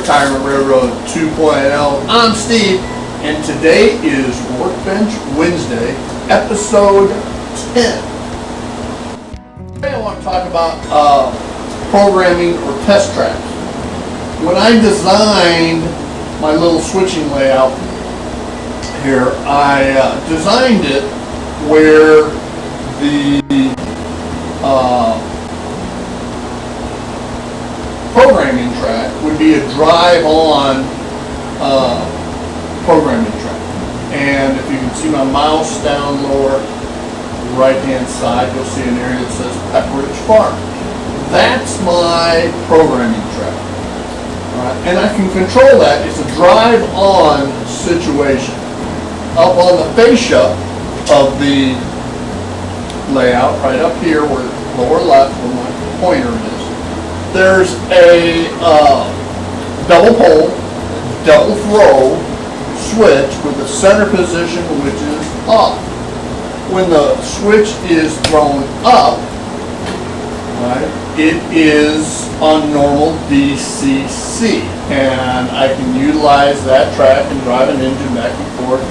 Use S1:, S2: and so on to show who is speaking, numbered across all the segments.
S1: Retirement Railroad 2.0. I'm Steve, and today is Workbench Wednesday, episode 10. Today I want to talk about programming or test tracks. When I designed my little switching layout here, I designed it where the programming track would be a drive-on programming track. And if you can see my mouse down lower right-hand side, you'll see an area that says Pepperidge Farm. That's my programming track. And I can control that. It's a drive-on situation. Up on the fascia of the layout, right up here, where lower left, where my pointer is, there's a double pole, double throw switch with the center position, which is up. When the switch is thrown up, right, it is on normal DCC, and I can utilize that track and drive an engine back and forth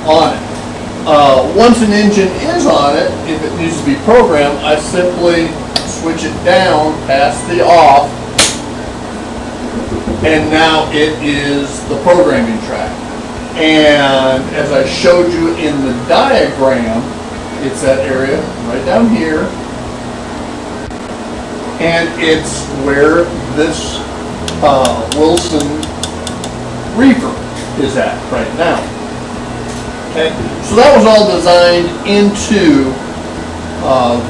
S1: on it. Once an engine is on it, if it needs to be programmed, I simply switch it down past the off, and now it is the programming track. And as I showed you in the diagram, it's that area right down here, and it's where this Wilson reefer is at right now. Okay, so that was all designed into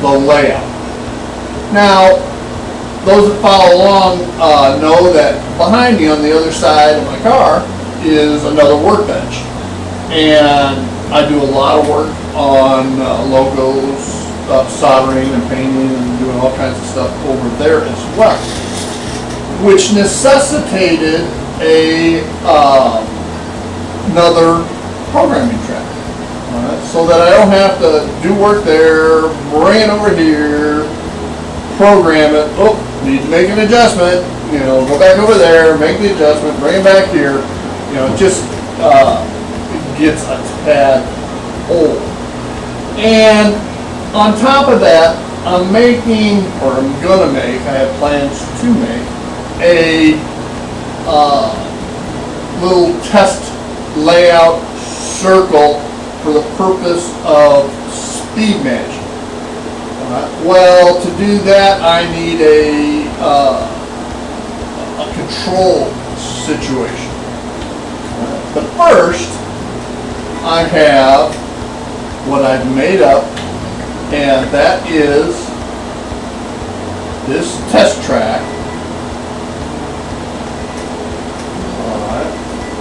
S1: the layout. Now, those that follow along know that behind me on the other side of my car is another workbench. And I do a lot of work on logos, soldering and painting and doing all kinds of stuff over there as well, which necessitated another programming track. So that I don't have to do work there, bring it over here, program it, oh, need to make an adjustment, go back over there, make the adjustment, bring it back here, it just gets a tad old. And on top of that, I'm making, or I'm gonna make, I have plans to make, a little test layout circle for the purpose of speed matching. Well, to do that, I need a control situation. But first, I have what I've made up, and that is this test track.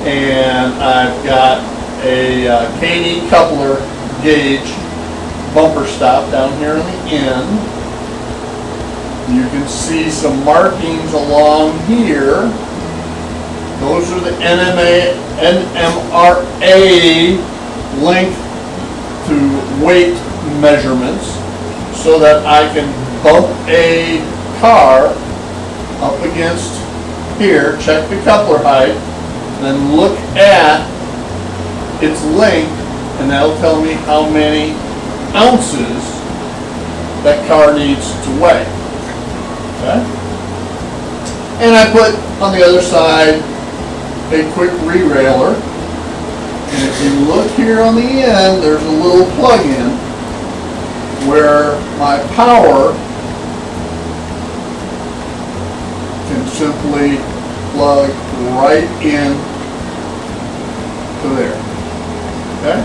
S1: And I've got a KD coupler gauge bumper stop down here on the end. You can see some markings along here. Those are the NMRA length to weight measurements, so that I can bump a car up against here, check the coupler height, then look at its length, and that'll tell me how many ounces that car needs to weigh. Okay? And I put on the other side a quick re-railer, and if you look here on the end, there's a little plug-in where my power can simply plug right in to there. Okay?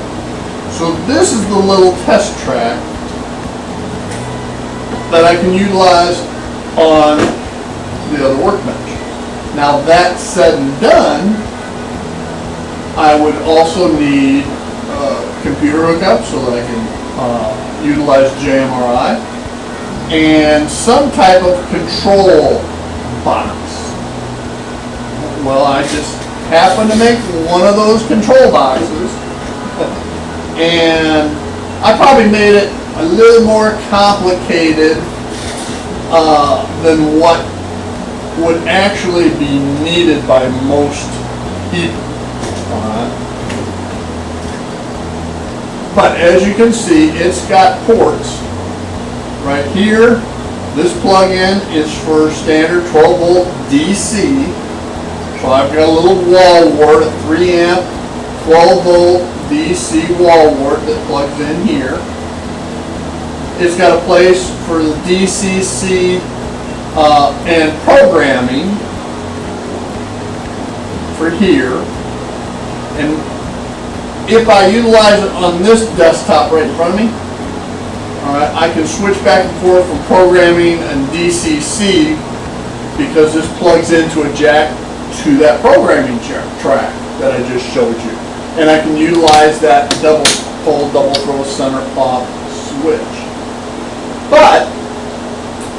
S1: So this is the little test track that I can utilize on the other workbench. Now that said and done, I would also need a computer hookup so that I can utilize JMRI and some type of control box. Well, I just happen to make one of those control boxes, and I probably made it a little more complicated than what would actually be needed by most people. But as you can see, it's got ports right here. This plug-in is for standard 12 volt DC. So I've got a little wall wart, a 3 amp 12 volt DC wall wart that plugs in here. It's got a place for the DCC and programming for here. And if I utilize it on this desktop right in front of me, alright, I can switch back and forth from programming and DCC because this plugs into a jack to that programming track that I just showed you. And I can utilize that double pole, double throw center off switch. But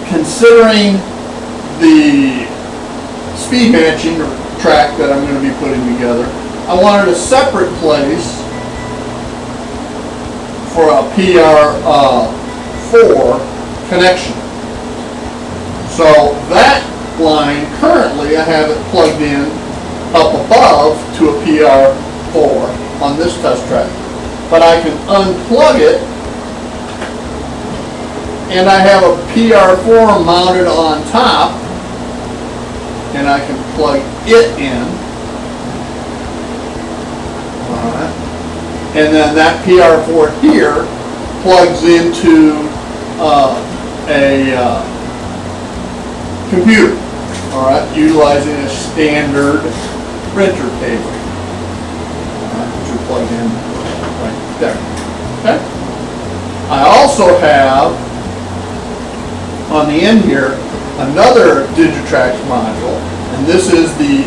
S1: considering the speed matching or track that I'm going to be putting together, I wanted a separate place for a PR4 connection. So that line, currently I have it plugged in up above to a PR4 on this test track. But I can unplug it and I have a PR4 mounted on top and I can plug it in. And then that PR4 here plugs into a computer, all right, utilizing a standard printer cable, which are plugged in right there. Okay. I also have on the end here another Digitrax module, and this is the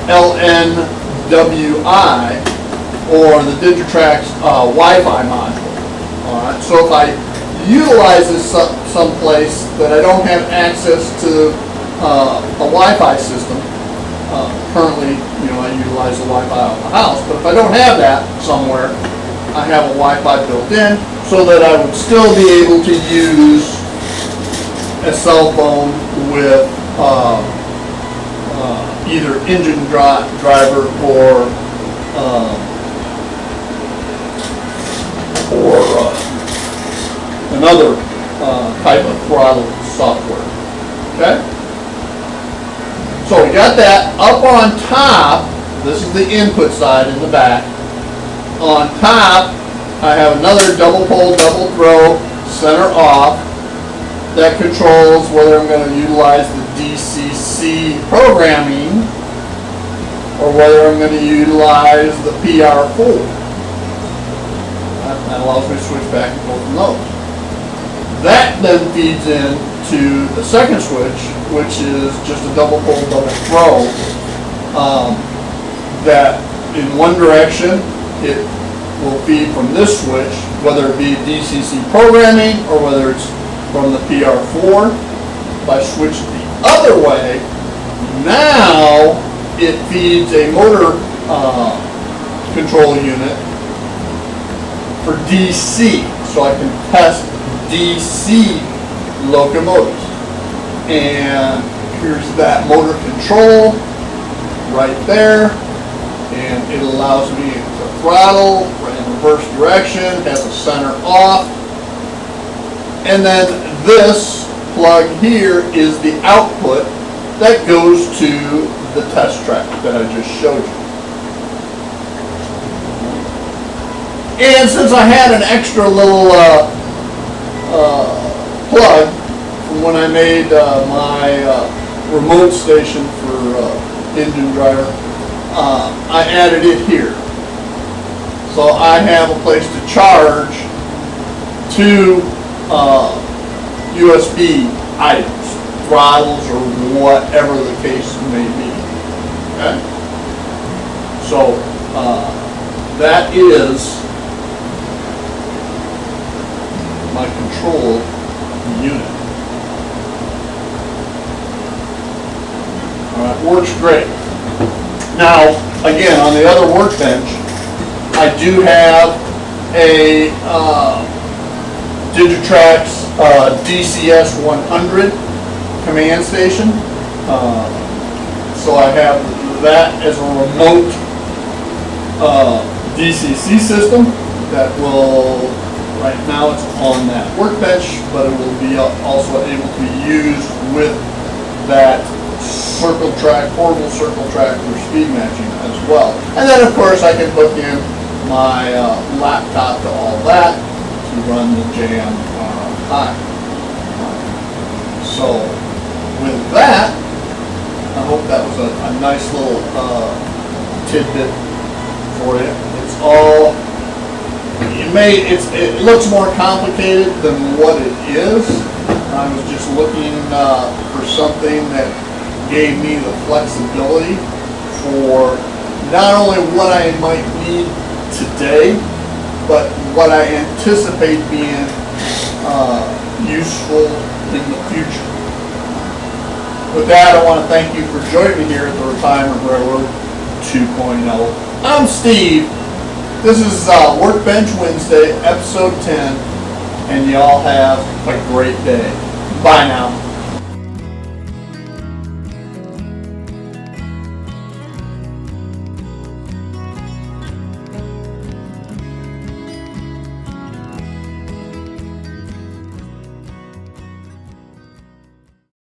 S1: LNWI, or the Digitrax Wi-Fi module. Alright, so if I utilize this someplace that I don't have access to a Wi-Fi system, currently, I utilize the Wi-Fi out of the house, but if I don't have that somewhere, I have a Wi-Fi built in so that I would still be able to use a cell phone with either engine driver or another type of throttle software. Okay? So we got that up on top. This is the input side in the back. On top, I have another double pole, double throw, center off that controls whether I'm going to utilize the DCC programming or whether I'm going to utilize the PR4. That allows me to switch back and forth from those. That then feeds into the second switch, which is just a double pole, double throw. That in one direction, it will feed from this switch, whether it be DCC programming or whether it's from the PR4. If I switch the other way, now it feeds a motor control unit for DC, so I can test DC locomotives. And here's that motor control right there, and it allows me to throttle in reverse direction, has a center off, and then this plug here is the output that goes to the test track that I just showed you. And since I had an extra little plug from when I made my remote station for engine driver, I added it here. So I have a place to charge two USB items, throttles or whatever the case may be. Okay? So that is my control unit. Alright, works great. Now, again, on the other workbench, I do have a Digitrax DCS 100 command station. So I have that as a remote DCC system that will, right now it's on that Workbench, but it will be also able to be used with that circle track, portable circle track for speed matching as well. And then of course I can hook in my laptop to all that to run the jam high. So with that, I hope that was a nice little tidbit for you. It's all, it looks more complicated than what it is. I was just looking for something that gave me the flexibility for not only what I might need today, but what I anticipate being useful in the future. With that, I want to thank you for joining me here at the Retirement Railroad 2.0. I'm Steve. This is Workbench Wednesday, episode 10, and y'all have a great day. Bye now.